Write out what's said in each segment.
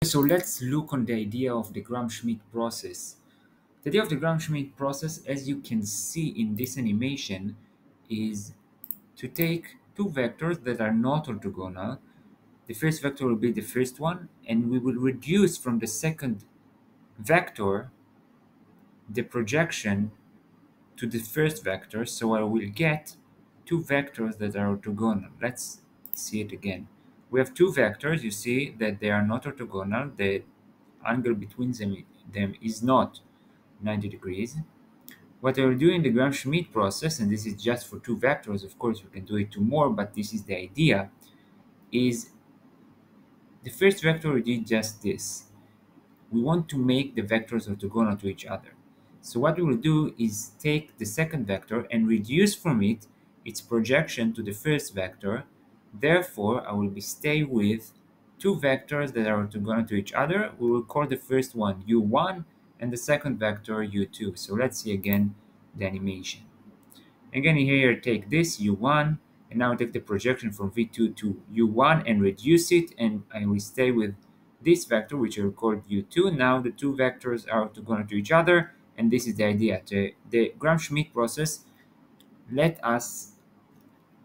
So let's look on the idea of the Gram Schmidt process. The idea of the Gram Schmidt process, as you can see in this animation, is to take two vectors that are not orthogonal. The first vector will be the first one, and we will reduce from the second vector the projection to the first vector, so I will get two vectors that are orthogonal. Let's see it again. We have two vectors. You see that they are not orthogonal. The angle between them is not 90 degrees. What I will do in the Gram Schmidt process, and this is just for two vectors, of course we can do it to more, but this is the idea, is the first vector we did just this. We want to make the vectors orthogonal to each other. So what we will do is take the second vector and reduce from it its projection to the first vector. Therefore, I will stay with two vectors that are orthogonal to each other. We will call the first one u1 and the second vector u2. So let's see again the animation. Again, here take this u1 and now take the projection from v2 to u1 and reduce it, and I will stay with this vector, which I will call u2. Now the two vectors are orthogonal to each other, and this is the idea. The Gram Schmidt process let us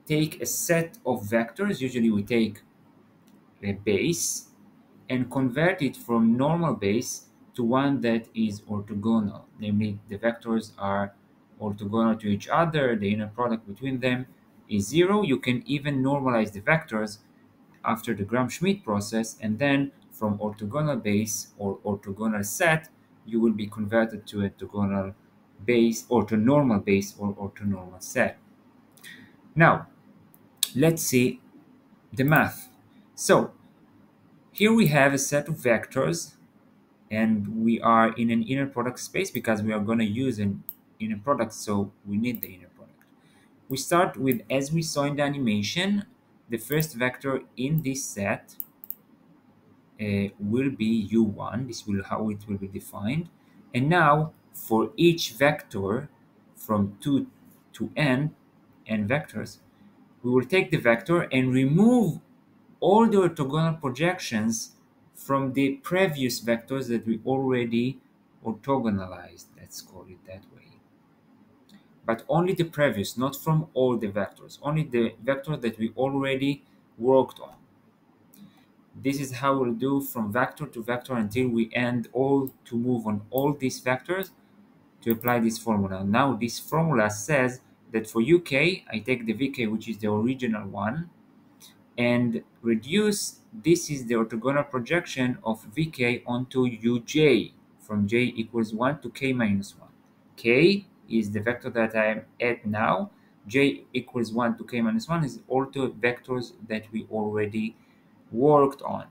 take a set of vectors. Usually we take a base and convert it from normal base to one that is orthogonal. Namely, the vectors are orthogonal to each other, the inner product between them is 0. You can even normalize the vectors after the Gram Schmidt process, and then from orthogonal base or orthogonal set, you will be converted to orthogonal base, orthonormal base, or orthonormal set. Now, let's see the math. So, here we have a set of vectors, and we are in an inner product space because we are going to use an inner product, so we need the inner product. We start with, as we saw in the animation, the first vector in this set will be u1. This will how it will be defined. And now for each vector from 2 to n vectors, we will take the vector and remove all the orthogonal projections from the previous vectors that we already orthogonalized. Let's call it that way. But only the previous, not from all the vectors, only the vector that we already worked on. This is how we'll do from vector to vector until we end all to move on all these vectors to apply this formula. Now this formula says that for uk, I take the vk, which is the original one, and reduce, this is the orthogonal projection of vk onto uj from j equals 1 to k minus 1. K is the vector that I am at now. J equals 1 to k minus 1 is all the vectors that we already worked on.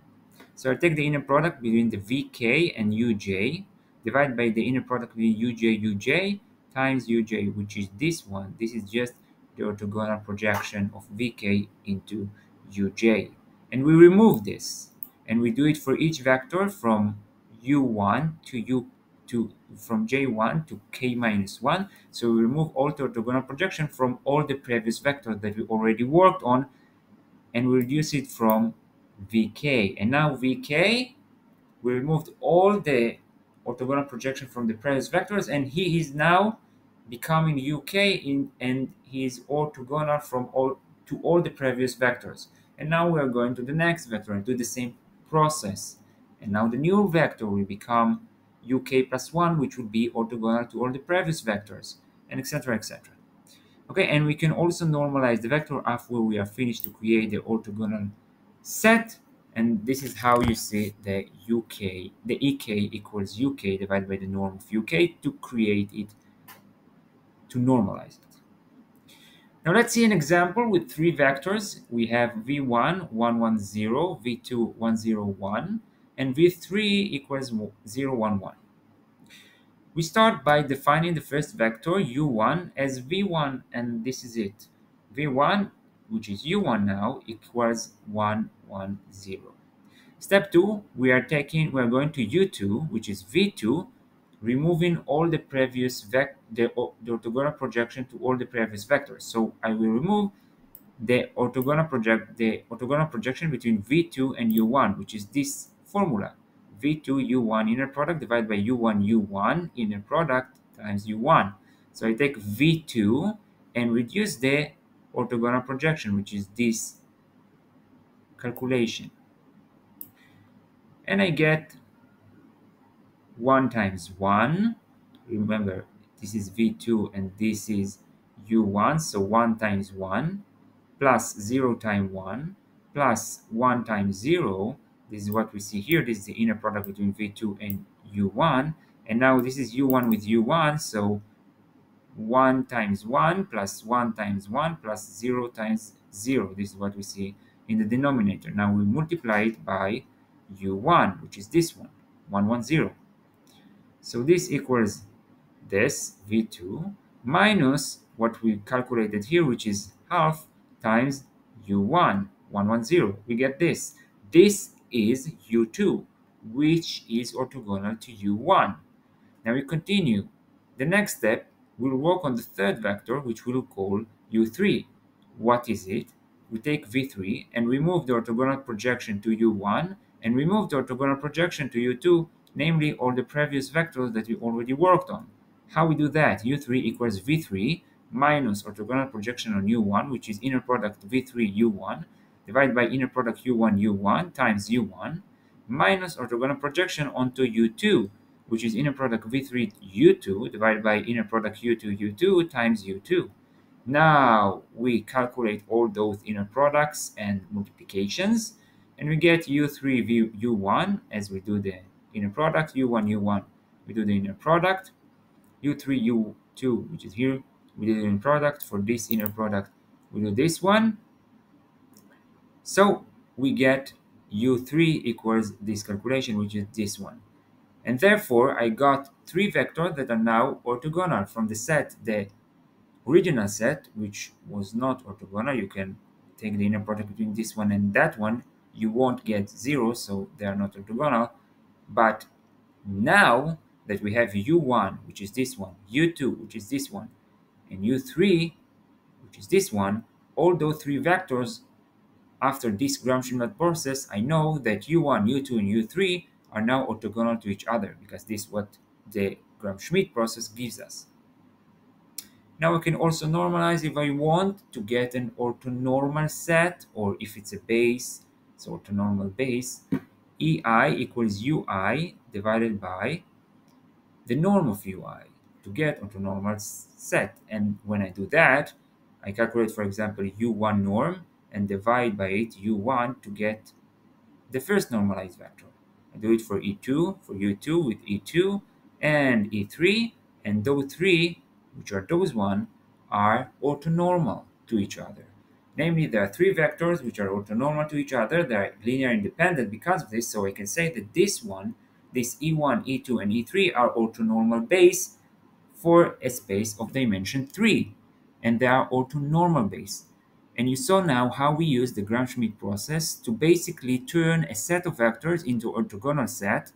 So I take the inner product between the vk and uj, divide by the inner product between uj times uj, which is this one. This is just the orthogonal projection of vk into uj. And we remove this. And we do it for each vector from u1 from j1 to k minus 1. So we remove all the orthogonal projection from all the previous vectors that we already worked on, and we reduce it from vk. And now vk, we removed all the orthogonal projection from the previous vectors, and he is now becoming uk and he is orthogonal from all the previous vectors. And now we are going to the next vector and do the same process. And now the new vector will become uk plus 1, which will be orthogonal to all the previous vectors, and etc, etc. Okay, and we can also normalize the vector after we are finished to create the orthogonal set. And this is how you see the ek equals uk divided by the norm of uk to create it, to normalize it. Now let's see an example with three vectors. We have v1 110, v2 101, and v3 equals 0 1 1. We start by defining the first vector u1 as v1, and this is it. v1, which is u1 now, equals 1 1 0. Step 2, we are going to u2, which is v2, removing all the previous the orthogonal projection to all the previous vectors. So I will remove the orthogonal projection between v2 and u1, which is this formula. v2 u1 inner product divided by u1 u1 inner product times u1. So I take v2 and reduce the orthogonal projection, which is this calculation. And I get 1 times 1. Remember, this is v2 and this is u1, so 1 times 1 plus 0 times 1 plus 1 times 0. This is what we see here. This is the inner product between v2 and u1. And now this is u1 with u1, so 1 times 1 plus 1 times 1 plus 0 times 0. This is what we see in the denominator. Now we multiply it by u1, which is this one, 110. So this equals this, v2, minus what we calculated here, which is half times u1, 110. We get this. This is u2, which is orthogonal to u1. Now we continue. The next step, we'll work on the third vector, which we'll call u3. What is it? We take v3 and remove the orthogonal projection to u1 and remove the orthogonal projection to u2, namely all the previous vectors that we already worked on. How we do that? u3 equals v3 minus orthogonal projection on u1, which is inner product v3 u1, divided by inner product u1 u1 times u1, minus orthogonal projection onto u2, which is inner product v3 u2 divided by inner product u2 u2 times u2. Now we calculate all those inner products and multiplications, and we get u3 v u1 as we do the inner product, u1 u1 we do the inner product, u3 u2, which is here, we do the inner product. For this inner product we do this one. So we get u3 equals this calculation, which is this one. And therefore, I got three vectors that are now orthogonal from the set. The original set, which was not orthogonal, you can take the inner product between this one and that one, you won't get 0, so they are not orthogonal. But now that we have u1, which is this one, u2, which is this one, and u3, which is this one, all those three vectors, after this Gram Schmidt process, I know that u1, u2, and u3 are now orthogonal to each other, because this is what the Gram Schmidt process gives us. Now I can also normalize if I want to get an orthonormal set, or if it's a base, so orthonormal base, EI equals UI divided by the norm of UI to get orthonormal set. And when I do that, I calculate, for example, U1 norm and divide by it U1 to get the first normalized vector. I do it for E2, for U2 with E2 and E3, and those three, which are those one, are orthonormal to each other. Namely, there are three vectors which are orthonormal to each other. They are linear independent because of this, so I can say that this one, this E1, E2, and E3 are orthonormal base for a space of dimension 3, and they are orthonormal base. And you saw now how we use the Gram Schmidt process to basically turn a set of vectors into orthogonal set,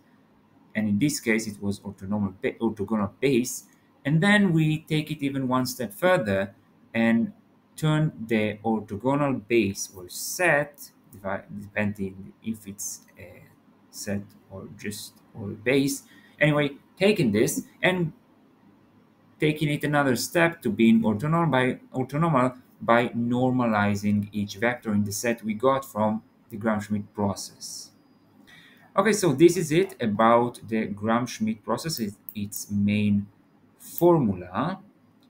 and in this case it was orthogonal base, and then we take it even one step further and turn the orthogonal base or set, depending if it's a set or a base. Anyway, taking this and taking it another step to being orthonormal by normalizing each vector in the set we got from the Gram Schmidt process. Okay, so this is it about the Gram Schmidt process, its main formula.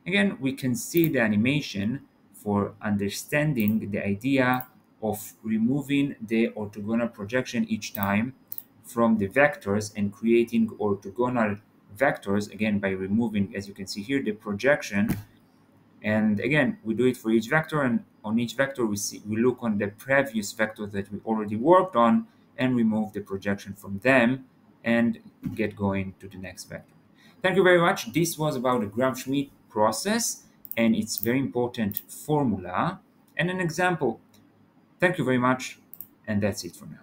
Again, we can see the animation for understanding the idea of removing the orthogonal projection each time from the vectors and creating orthogonal vectors, again by removing, as you can see here, the projection. And again, we do it for each vector, and on each vector we look on the previous vector that we already worked on and remove the projection from them and get going to the next vector. Thank you very much. This was about the Gram Schmidt process and its very important formula and an example. Thank you very much, and that's it for now.